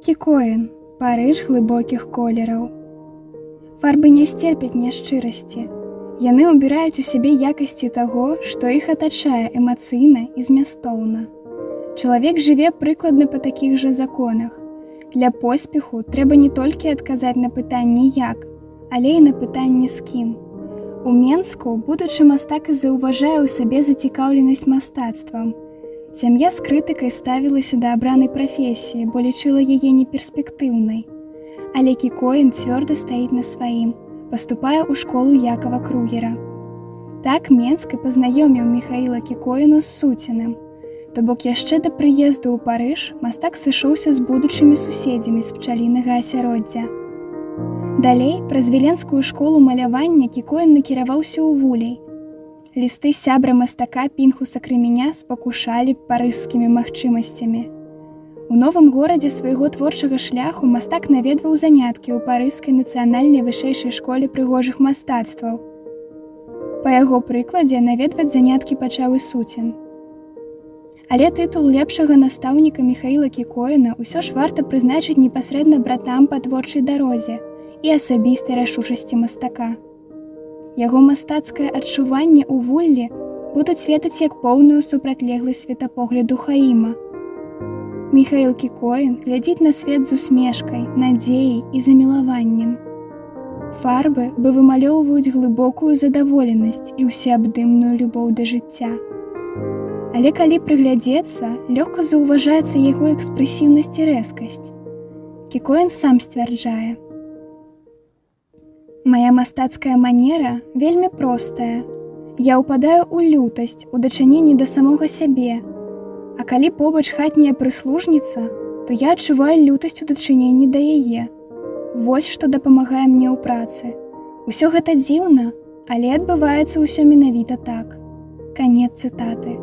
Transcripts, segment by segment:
Кікоін – Париж глыбокіх колераў. Фарбы не сцерпяць няшчырасці. Яны ўбіраюць у сябе якасці таго, што іх атачае эмацыйна і змястоўна. Чалавек жыве прыкладна па такіх жа законах. Для поспеху трэба не толькі адказаць на пытанне «як», але і на пытанне «з кім». У Менску будучы мастак і заўважае ў сабе зацікаўленасць мастацтвам. Сям'я з крытыкай ставілася да абранай прафесіі, бо лічыла яе неперспектыўнай. Але Кікоін цвёрда стаіць на сваім, паступае ў школу Якава Кругера. Так Менск і пазнаёміў Міхаіла Кікоіна з Суціным. То бок яшчэ да прыезду ў Парыж мастак сышоўся з будучымі суседзямі з пчалінага асяроддзя. Далей праз віленскую школу малявання Кікоін накіраваўся ў Вулей. Лісты сябра мастака Пінхуса Крыменя спакушалі парыжскімі магчымасцямі. У новым горадзе свайго творчага шляху мастак наведваў заняткі ў парыжскай нацыянальнай вышэйшай школе прыгожых мастацтваў. Па яго прыкладзе наведваць заняткі пачаў і Суцін. Але тытул лепшага настаўніка Міхаіла Кікоіна ўсё ж варта прызначыць непасрэдна братам па творчай дарозе і асабістай рашучасці мастака. Яго мастацкае адчуванне ў вуллі будуць ведаць як поўную супрацьлегласць светапогляду Хаіма. Міхаіл Кікоін глядзіць на свет з усмешкай, надзеяй і замілаваннем. Фарбы вымалёўваюць глыбокую задаволенасць і ўсеабдымную любоў да жыцця. Але калі прыглядзецца, лёгка заўважаецца яго экспрэсіўнасць і рэзкасць. Кікоін сам сцвярджае: «Мая мастацкая манера вельмі простая. Я ўпадаю ў лютасць у дачыненні да самога сябе. А калі побач хатняя прыслужніца, то я адчуваю лютасць у дачыненні да яе. Вось што дапамагае мне ў працы. Усё гэта дзіўна, але адбываецца ўсё менавіта так». Канец цытаты.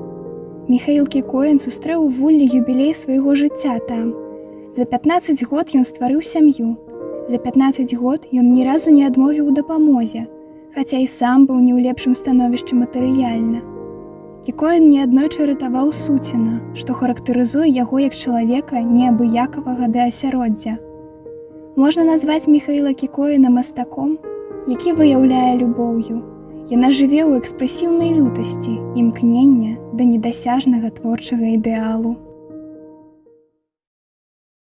Міхаіл Кікоін сустрэў у Вуллі юбілей свайго жыцця там. За 15 год ён стварыў сям'ю. За 15 год ён ні разу не адмовіў у дапамозе, хаця і сам быў не ў лепшым становішчы матэрыяльна. Кікоін неаднойчы ратаваў Суціна, што характарызуе яго як чалавека неабыякавага да асяроддзя. Можна назваць Міхаіла Кікоіна мастаком, які выяўляе любоўю. Яна жыве ў экспрэсіўнай лютасці, імкнення да недасяжнага творчага ідэалу.